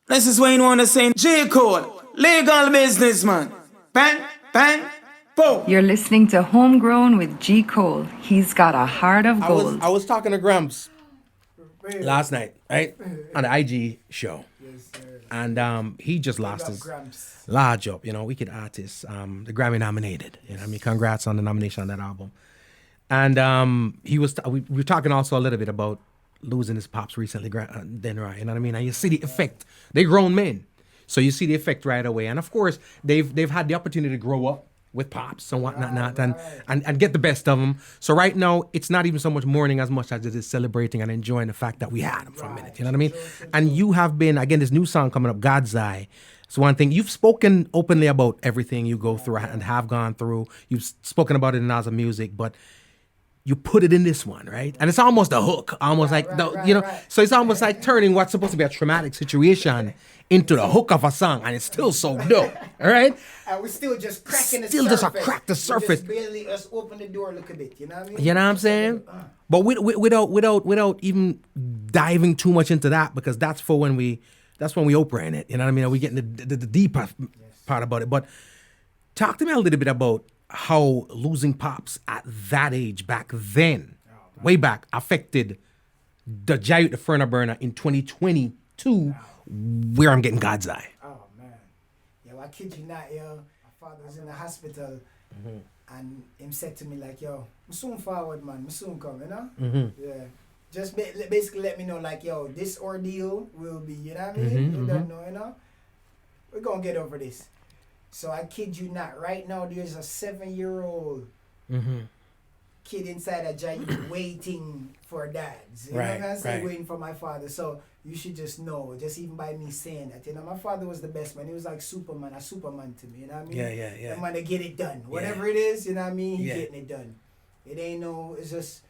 This is Wayne Warner saying, J. Cole, legal businessman. Bang, bang, boom. You're listening to Homegrown with G. Cole. He's got a heart of gold. I was talking to Gramps last night, right? On the IG show. Yes, sir. And he just lost his Gramps. large up, wicked artist, the Grammy nominated. You know what I mean? Congrats on the nomination on that album. And we were talking also a little bit about losing his pops recently, then, right? You know what I mean? And you see the effect. They're grown men. So you see the effect right away. And of course, they've had the opportunity to grow up with pops and whatnot, and get the best of them. So right now, it's not even so much mourning as much as it is celebrating and enjoying the fact that we had them for a minute. You know what I mean? And you have been, again, this new song coming up, Godseye. It's one thing. You've spoken openly about everything you go through and have gone through. You've spoken about it in Naza music, but you put it in this one, right? And it's almost a hook, almost so it's almost like turning what's supposed to be a traumatic situation into the hook of a song, and it's still so dope, all right? And we're still just cracking the surface. Still just a crack the surface. Just barely us open the door a little bit, you know what I mean? You know what I'm saying? But without even diving too much into that, because that's when we Oprah in it, you know what I mean? We getting the deeper part about it. But talk to me a little bit about how losing pops at that age back then, way back, affected the JAHYUT The Furna Burna in 2022, where I'm getting Godseye. Oh, man. Yo, I kid you not, yo. My father was in the hospital, and him said to me, like, yo, I'm soon forward, man. I'm soon come, you know? Yeah. Just basically let me know, like, yo, this ordeal will be, you know what I mean? You don't know, you know? We're going to get over this. So I kid you not, right now there's a 7-year-old kid inside a JAHYUT waiting for dads. You know what I'm saying? Waiting for my father. So you should just know, just even by me saying that, you know, my father was the best man. He was like Superman, a Superman to me, you know what I mean? Yeah. The man to get it done. Whatever it is, you know what I mean? He getting it done. It ain't no, it's just,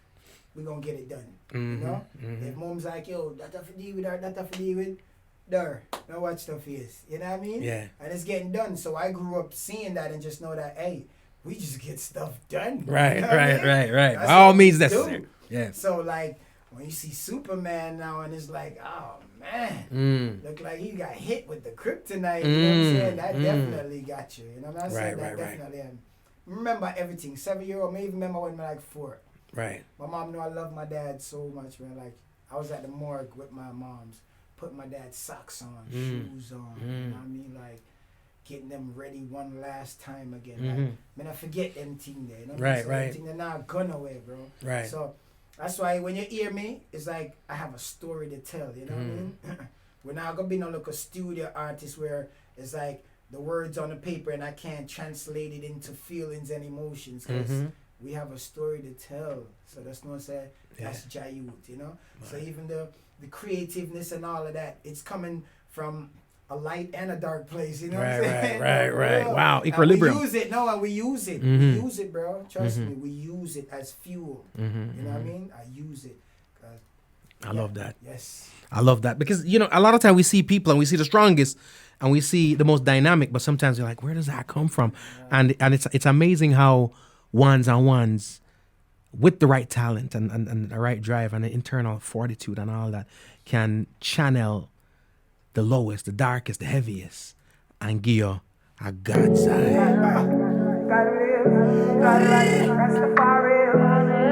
we gonna get it done. You know? If mom's like, yo, that have to deal with her, that have to deal with there, know what stuff is. You know what I mean? Yeah. And it's getting done. So I grew up seeing that and just know that, hey, we just get stuff done. Right. You know what I mean? By all means necessary. Yeah. So like when you see Superman now and it's like, oh man, look like he got hit with the kryptonite. You know what I'm saying? That definitely got you. You know what I'm saying? That definitely. And remember everything. 7-year-old, me even remember when I was like 4. Right. My mom knew I love my dad so much, man. Like I was at the morgue with my moms. Putting my dad's socks on, shoes on, you know what I mean? Like, getting them ready one last time again. Like, man, I forget them thing there, you know? Right. Thing they're not gone away, bro. Right. So, that's why when you hear me, it's like, I have a story to tell, you know what I mean? We're not gonna be no like a studio artist where it's like, the words on the paper and I can't translate it into feelings and emotions, because we have a story to tell. So that's no say, that's JAHYUT, you know? Right. So even the creativeness and all of that, it's coming from a light and a dark place, you know what I'm saying? Right. Wow, equilibrium. And we use it, we use it. We use it, bro. Trust me, we use it as fuel. You know what I mean? I use it. I love that. Yes. I love that. Because, you know, a lot of time we see people and we see the strongest and we see the most dynamic, but sometimes you're like, where does that come from? And it's amazing how ones on ones with the right talent and the right drive and the internal fortitude and all that can channel the lowest, the darkest, the heaviest, and give you a God's eye. God live, God life, Rastafari,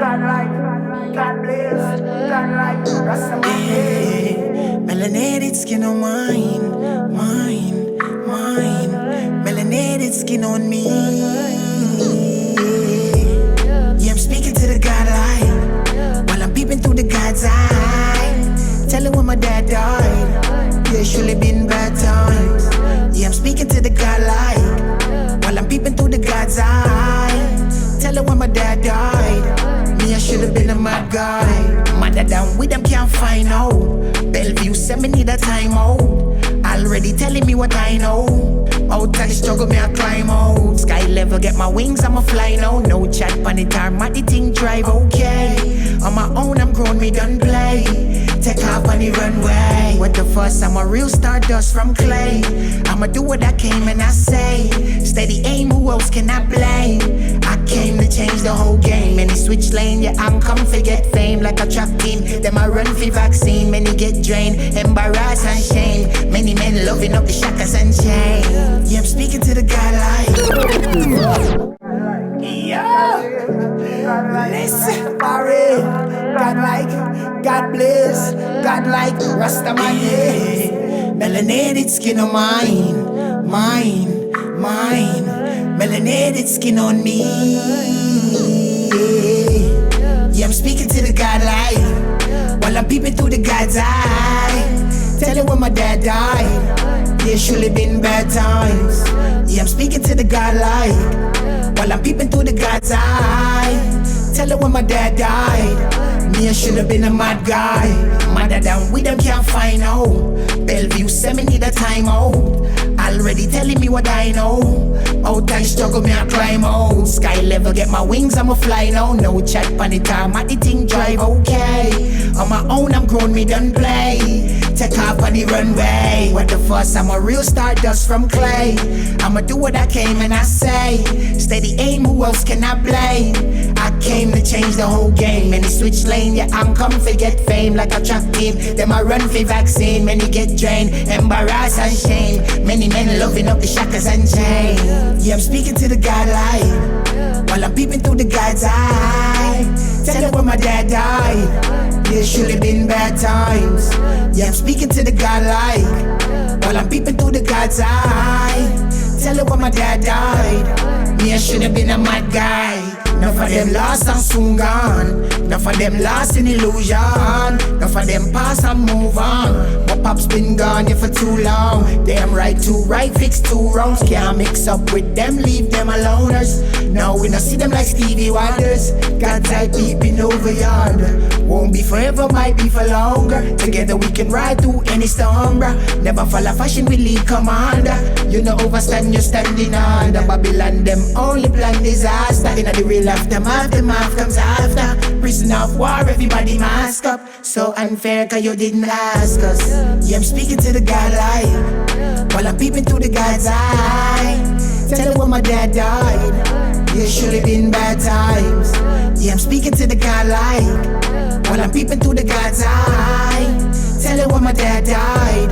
God life, God bless, God life, Rastafari. Melanated skin on mine. Melanated skin on me. I'm speaking to the God light while I'm peeping through the God's eye. Tell her when my dad died. Yeah, surely been bad times. Yeah, I'm speaking to the God light while I'm peeping through the God's eye. Tell her when my dad died. Me, I should have been a mad guy. Mother down with them can't find out. Bellevue said me need a time out. Already telling me what I know. Out of the struggle, me I climb out. Sky level, get my wings, I'ma fly now. No chat, pan it, the thing drive, okay. On my own, I'm grown, me done play. take off on the runway. What the fuss, I'm a real stardust from clay. I'ma do what I came and I say. Steady aim, who else can I blame? I came to change the whole game. Many switch lane, yeah, I'm come to get fame. Like a track team, them I run for vaccine. Many get drained, embarrassed and shame. Many men loving up the shackles and chains. Yeah, I'm speaking to the God like. Yeah, listen, for real. God like, God bless, God like, Rastaman, yeah. Melanated skin on mine. Melanated skin on me. Yeah, I'm speaking to the God like, while I'm peeping through the God's eye. Telling when my dad died. Yeah, surely been bad times. Yeah, I'm speaking to the God like, while I'm peeping through the God's eye. Telling when my dad died. Me, I should have been a mad guy. Madder than we them can't find out. Bellevue send me need a time out. Already telling me what I know. Out I struggle, me I climb out. Sky level, get my wings, I'ma fly now. No chat pan the time, at the thing drive okay. On my own, I'm grown, me done play. Take off on the runway. What the fuss, I'm a real stardust from clay. I'ma do what I came and I say. Steady aim, who else can I blame? I came to change the whole game. Many switch lane, yeah, I'm come to get fame. Like a track team, them I run for vaccine. Many get drained, embarrassed and shame. Many men loving up the shackles and chains. Yeah, I'm speaking to the God like, while I'm peeping through the God's eye. Tell her when my dad died. Yeah, surely been bad times. Yeah, I'm speaking to the God like, while I'm peeping through the God's eye. Tell her when my dad died. Me, I should have been a mad guy. Enough of them lost and soon gone. Enough of them lost in illusion. Enough of them pass and move on. My pop's been gone here for too long. Damn right, too right, fix two wrongs. Can't mix up with them, leave them aloners. Now we don't see them like Stevie Wonders. Godseye peeping over yonder. Won't be forever, might be for longer. Together we can ride through any storm, bruh. Never follow fashion, we lead commander. You know overstand, you're standing under. Babylon, them only plan disaster. In the real aftermath, the math comes after. Prison of war, everybody mask up. So unfair, cause you didn't ask us. Yeah, I'm speaking to the God like, while I'm peeping through the God's eye. Tell her when my dad died. Yeah, surely been bad times. Yeah, I'm speaking to the God like, while I'm peeping through the God's eye. Tell her when my dad died.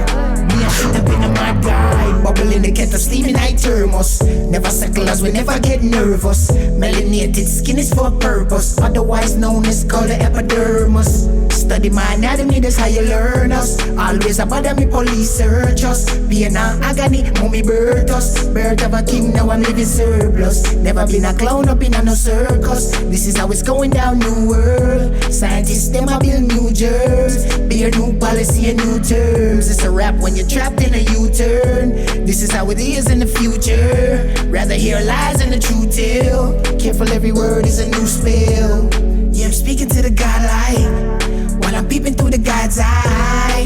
Me, I should have been a mad guy. Bubble in the kettle, steaming high thermos. Never settle as we never get nervous. Melanated skin is for a purpose, otherwise known as called the epidermis. Study my anatomy, that's how you learn us. Always a bother me, police search us. Pain and agony, mommy birth us. Birth of a king, now I'm living surplus. Never been a clown up in a no circus. This is how it's going down, new world. Scientists, them a build new germs. Be a new policy and new terms. It's a rap when you're trapped in a U-turn. This is how it is in the future. Rather hear lies than the truth tale. Careful, every word is a new spell. Yeah, I'm speaking to the God like, while I'm peeping through the God's eye.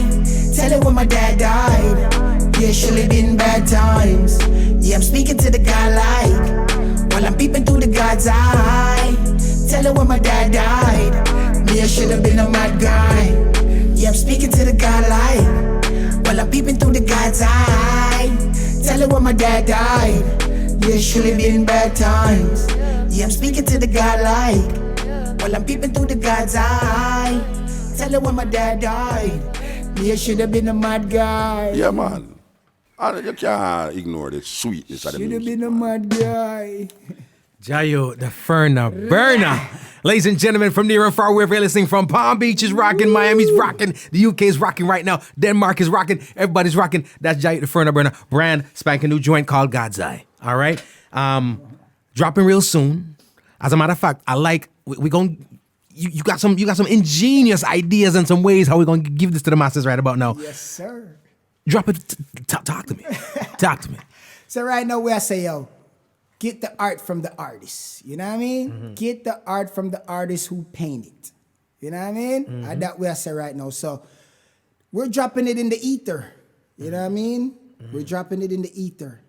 Tell her when my dad died. Yeah, surely been bad times. Yeah, I'm speaking to the God like, while I'm peeping through the God's eye. Tell her when my dad died. Me, I should have been a mad guy. Yeah, I'm speaking to the God like, while I'm peeping through the God's eye. Tell her when my dad died. Yeah, surely been bad times. Yeah, I'm speaking to the God like, while I'm peeping through the God's eye. Tell her when my dad died. Me, I should have been a mad guy. Yeah, man. You can't ignore the sweetness of the music. Should have been a mad guy. JAHYUT The Furna Burna. Ladies and gentlemen, from near and far, wherever you're listening from, Palm Beach is rocking, Miami's rocking, the UK is rocking right now, Denmark is rocking, everybody's rocking. That's JAHYUT The Furna Burna, brand spanking new joint called Godseye. All right? Dropping real soon. As a matter of fact, I like, we're going, you got some ingenious ideas and some ways how we're going to give this to the masses right about now. Yes, sir. Drop it, talk to me. Talk to me. So right now, where I say, yo, get the art from the artist. You know what I mean? Mm-hmm. Get the art from the artist who paint it. You know what I mean? Mm-hmm. And that way I say right now. So we're dropping it in the ether. You know what I mean? Mm-hmm. We're dropping it in the ether.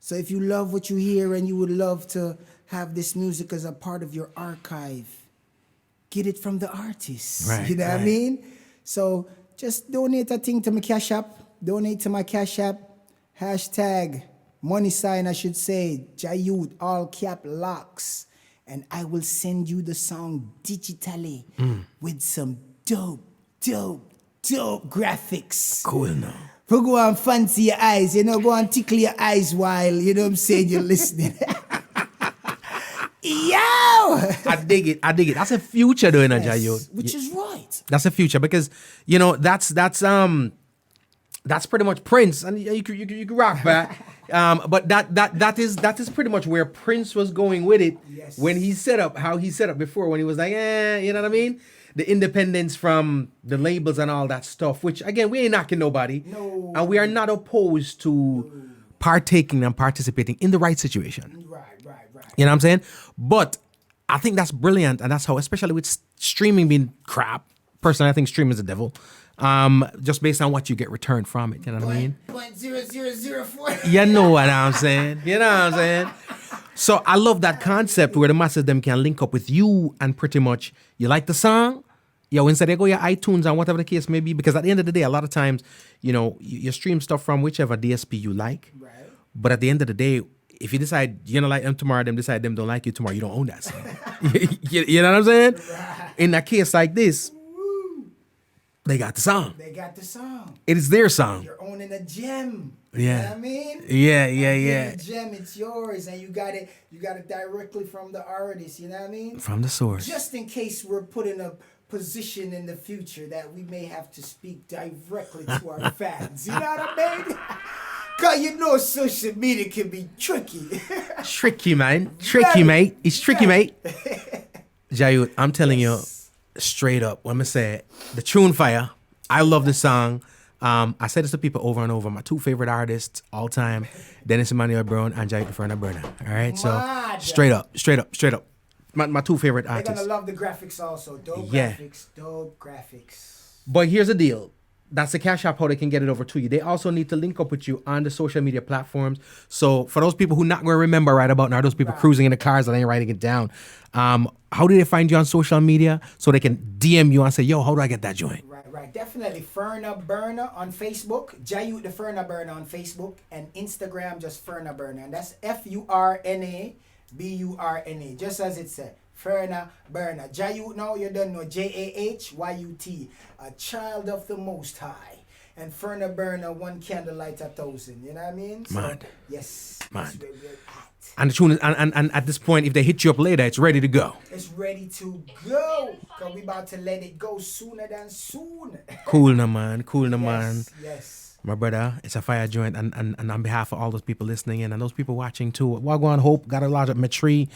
So if you love what you hear and you would love to have this music as a part of your archive, get it from the artist. Right, you know what I right. mean? So just donate a thing to my Cash App. Donate to my Cash App. Hashtag money sign, I should say. JAHYUT, all cap locks. And I will send you the song digitally with some dope graphics. Cool now. For go and fancy your eyes, go and tickle your eyes while, I'm saying, you're listening. Yo! I dig it. That's a future doing a JAHYUT. Which is right. That's a future because that's pretty much Prince, and you can rock back. But that is pretty much where Prince was going with it when he set up how he set up before, when he was like, you know what I mean? The independence from the labels and all that stuff, which again, we ain't knocking nobody. No. And we are not opposed to partaking and participating in the right situation. Right. You know what I'm saying? But I think that's brilliant, and that's how, especially with streaming being crap, personally I think streaming is the devil. Just based on what you get returned from it, you know what I mean? 0.0004. You know what I'm saying? So I love that concept where the masses them can link up with you and pretty much, you like the song, instead they go your iTunes and whatever the case may be, because at the end of the day, a lot of times, you stream stuff from whichever DSP you like. Right. But at the end of the day, if you decide you don't like them tomorrow, them decide them don't like you tomorrow, you don't own that song. you know what I'm saying? Right. In a case like this, they got the song. It is their song. You're owning a gem. Yeah. You know what I mean? Yeah. The gem, it's yours, and you got it directly from the artist, you know what I mean? From the source. Just in case we're put in a position in the future that we may have to speak directly to our fans. You know what I mean? Because social media can be tricky. Tricky, man. Tricky, mate. It's tricky, mate. JAHYUT, I'm telling you, straight up, what I'm going to say, the tune fire, I love the song. I said this to people over and over. My two favorite artists all time, Dennis Emmanuel Brown and JAHYUT The Furna Burna. All right? So, straight up. My two favorite artists. They're going to love the graphics also. Dope graphics. But here's the deal. That's the Cash App, how they can get it over to you. They also need to link up with you on the social media platforms. So for those people who not going to remember right about now, those people cruising in the cars that ain't writing it down, how do they find you on social media so they can DM you and say, yo, how do I get that joint? Right. Definitely. Furna Burna on Facebook. JAHYUT The Furna Burna on Facebook. And Instagram, just Furna Burna. And that's FURNA BURNA. Just as it said. Furna Burna. JAHYUT now, you don't know. JAHYUT. A child of the Most High. And Furna Burna, one candlelight 1,000. You know what I mean? Mad. Yes. Mad. That's where we're at. And the tune is, and at this point, if they hit you up later, it's ready to go. It's ready to go. Because we about to let it go sooner than soon. Cool, no man. Yes. My brother, it's a fire joint, and on behalf of all those people listening in and those people watching too, Wagwan Hope, got a lot of my tree.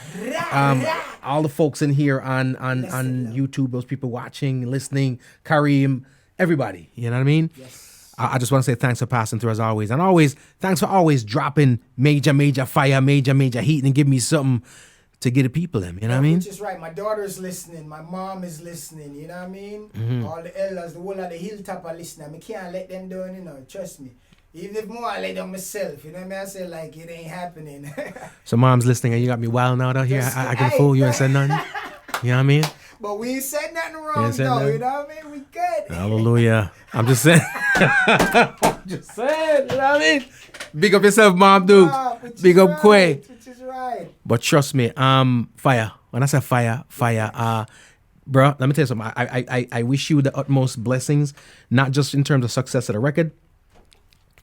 All the folks in here on YouTube, those people watching, listening, Kareem, everybody, you know what I mean? Yes. I just want to say thanks for passing through as always. And always, thanks for always dropping major fire, major heat, and give me something to get the people in, you know what I mean? Which is right. My daughter's listening. My mom is listening, you know what I mean? All the elders, the whole of the hilltop are listening. I can't let them down, trust me. Even if more, I let them myself, you know what I mean? I say, like, it ain't happening. So mom's listening, and you got me wild now out here. I can fool you and say nothing. You know what I mean? But we ain't said nothing wrong, though, you know what I mean? We good. Hallelujah. I'm just saying. You know what I mean? Big up yourself, Mom Duke. Big up Quay. Which is right. But trust me, fire. When I say fire, bro, let me tell you something. I wish you the utmost blessings, not just in terms of success of the record,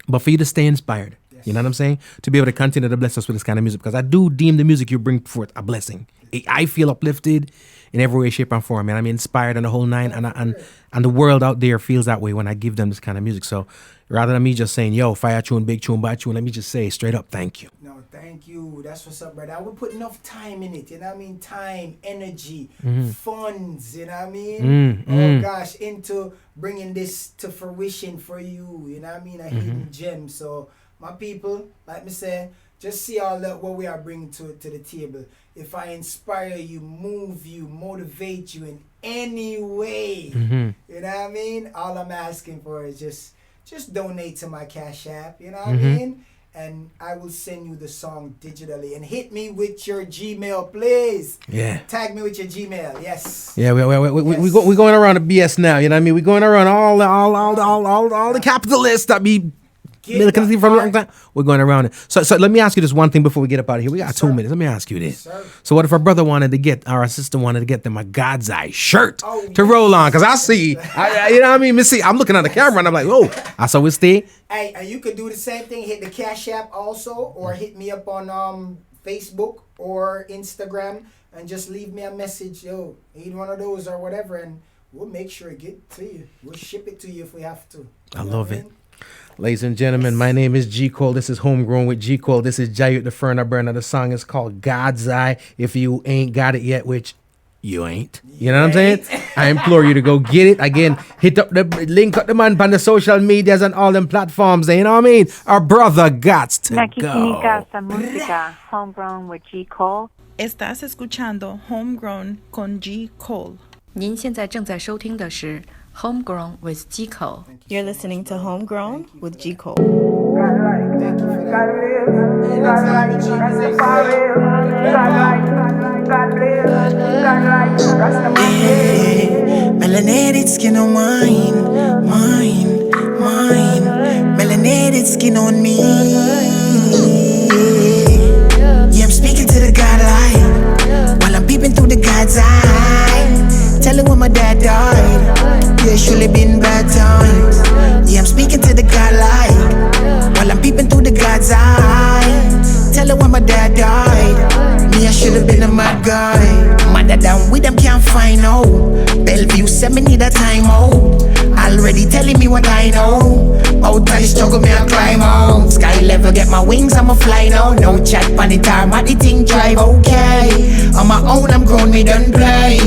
but for you to stay inspired. Yes. You know what I'm saying? To be able to continue to bless us with this kind of music, because I do deem the music you bring forth a blessing. I feel uplifted in every way, shape, and form, and I'm inspired in the whole nine, and the world out there feels that way when I give them this kind of music. So rather than me just saying, yo, fire tune, big tune, bad tune, let me just say straight up, thank you. No, thank you. That's what's up, brother. I would put enough time in it, you know what I mean? Time, energy, funds, you know what I mean? Oh gosh, into bringing this to fruition for you, you know what I mean? A hidden gem. So my people, like me say, just see all that what we are bringing to the table. If I inspire you, move you, motivate you in any way, you know what I mean? All I'm asking for is just donate to my Cash App, you know what I mean? and I will send you the song digitally. And hit me with your Gmail, please. Yeah. Tag me with your Gmail. Yes. Yeah, we're going around the BS now. You know what I mean? We're going around all the capitalists that be milking for a long time. We're going around it. So let me ask you this one thing before we get up out of here. We got 2 minutes. Let me ask you this. Sir. So what if our brother wanted to get, or our sister wanted to get them a Godseye shirt to yes. roll on? Because I see, you know what I mean? See, I'm looking at the camera and I'm like, whoa, I saw it stay. Hey, and you could do the same thing. Hit the Cash App also, or hit me up on Facebook or Instagram and just leave me a message. Yo, need one of those or whatever, and we'll make sure it get to you. We'll ship it to you if we have to. I love it. Ladies and gentlemen, my name is G. Cole. This is Homegrown with G. Cole. This is JAHYUT The Furna Burna. The song is called Godseye. If you ain't got it yet, which you ain't. You know what I'm saying? I implore you to go get it. Again, hit up the link up the man on the social medias and all them platforms. You know what I mean? Our brother gots to go. Nakikinig sa música Homegrown with G. Cole. Estás escuchando Homegrown con G. Cole. 您现在正在收听的是 Homegrown with G Cole. You're listening to Homegrown with G. Cole. Thank you for that. Anytime you Jesus is God Melanated skin on mine. Melanated skin on me. Yeah, I'm speaking to the God light while I'm peeping through the God's eye. Telling when my dad died. Yeah, surely been bad times. Yeah, I'm speaking to the God light while I'm peeping through the God's eye. Telling when my dad died. Me, I should have been a mad guy. Mother down with them can't find out. Bellevue said me need a time out. Already telling me what I know. Out I struggle, me I climb out. Sky level, get my wings, I'ma fly now. No chat, pan the tarmac, the thing drive okay. On my own, I'm grown, me done play.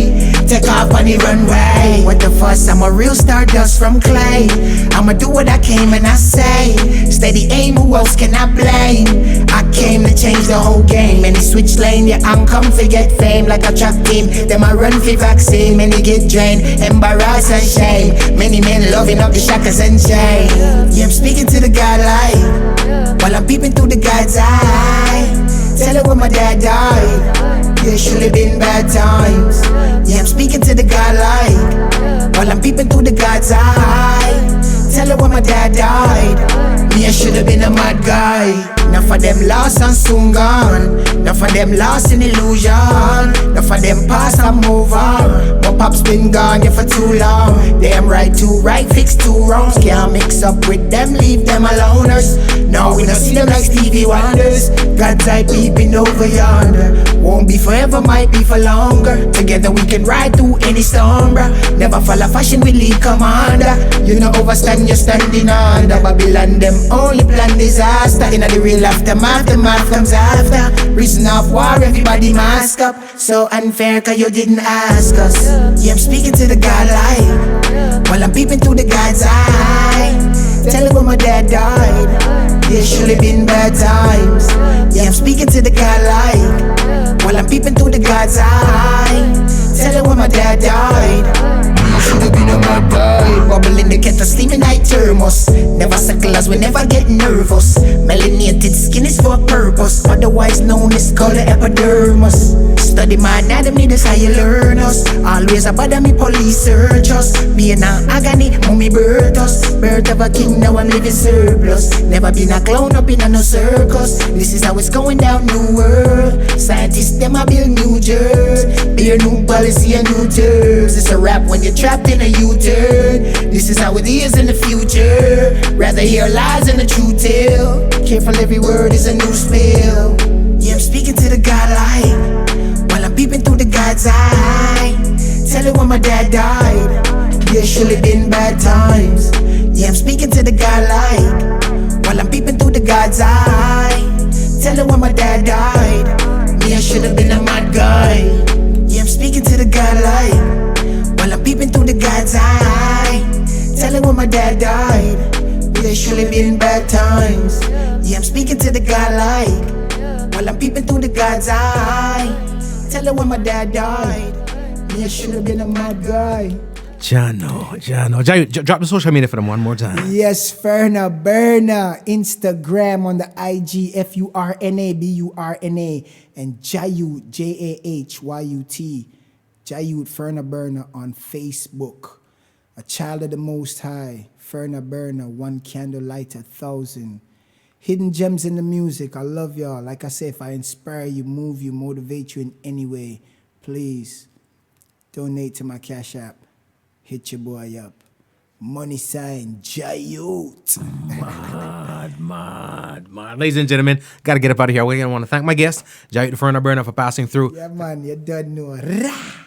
Take off on the runway. What the fuss, I'm a real stardust from clay. I'ma do what I came and I say. Steady aim, who else can I blame? I came to change the whole game. Many switch lane, yeah, I'm come to get fame. Like a track team, them I run for vaccine. Many get drained, embarrass and shame. Many men loving up the shackles and chain. Yeah, I'm speaking to the God light while I'm peeping through the God's eye. Tell her when my dad died. Yeah, surely been bad times. Yeah, I'm speaking to the God light while I'm peeping through the God's eye. Tell her when my dad died. Me, I should have been a mad guy. Enough of them lost and soon gone. Enough of them lost in illusion. Enough of them past and move on. My pop's been gone, yeah, for too long. Damn right, too right, fix two wrongs. Can't mix up with them, leave them aloners. No, we don't see them like Stevie Wonders. Godseye peeping over yonder. Won't be forever, might be for longer. Together we can ride through any storm, bruh. Never follow fashion, we lead commander. You know overstand, you're standing under. Babylon, them only plan disaster. In the real aftermath, the math comes after. Reason of war, everybody mask up. So unfair, cause you didn't ask us. Yeah, I'm speaking to the God light while I'm peeping through the God's eye. Tell her when my dad died. Yeah, surely been bad times. Yeah, I'm speaking to the God light while I'm peeping through the God's eye. Tell her when my dad died. Should've been a mad guy. Bubble in the kettle, steaming like thermos. Never suckle as we never get nervous. Melanated skin is for a purpose, otherwise known as color epidermis. Study my anatomy, that's how you learn us. Always about me, police search us. Being an agony, mommy birth us. Birth of a king, now I'm living surplus. Never been a clown up in a no circus. This is how it's going down, new world. Scientists, them a build new jerks. Be a new policy and new terms. It's a rap when you're trapped in a U-turn. This is how it is in the future. Rather hear lies than the truth tale. Careful, every word is a new spell. Yeah, I'm speaking to the God light while I'm peeping through the God's eye. Tell her when my dad died. Yeah, surely been bad times. Yeah, I'm speaking to the God light while I'm peeping through the God's eye. Tell her when my dad died. Me, I should have been a mad guy. Yeah, I'm speaking to the God light while I'm peeping through the God's eye. Tell her when my dad died. Yeah, surely been bad times. Yeah, I'm speaking to the God light while I'm peeping through the God's eye. Tell her when my dad died. Yeah, should have been a mad guy. Jano. JAHYUT, drop the social media for them one more time. Yes, Furna Burna. Instagram on the IG, FURNA BURNA. And JAHYUT, JAHYUT. JAHYUT Furna Burna on Facebook. A child of the Most High. Furna Burna, one candle light 1,000. Hidden gems in the music. I love y'all. Like I say, if I inspire you, move you, motivate you in any way, please donate to my Cash App. Hit your boy up. Money sign JAHYUT. Mad. Ladies and gentlemen, got to get up out of here. We want to thank my guest, JAHYUT The Furna Burna, for passing through. Yeah, man, you don't know. Rah!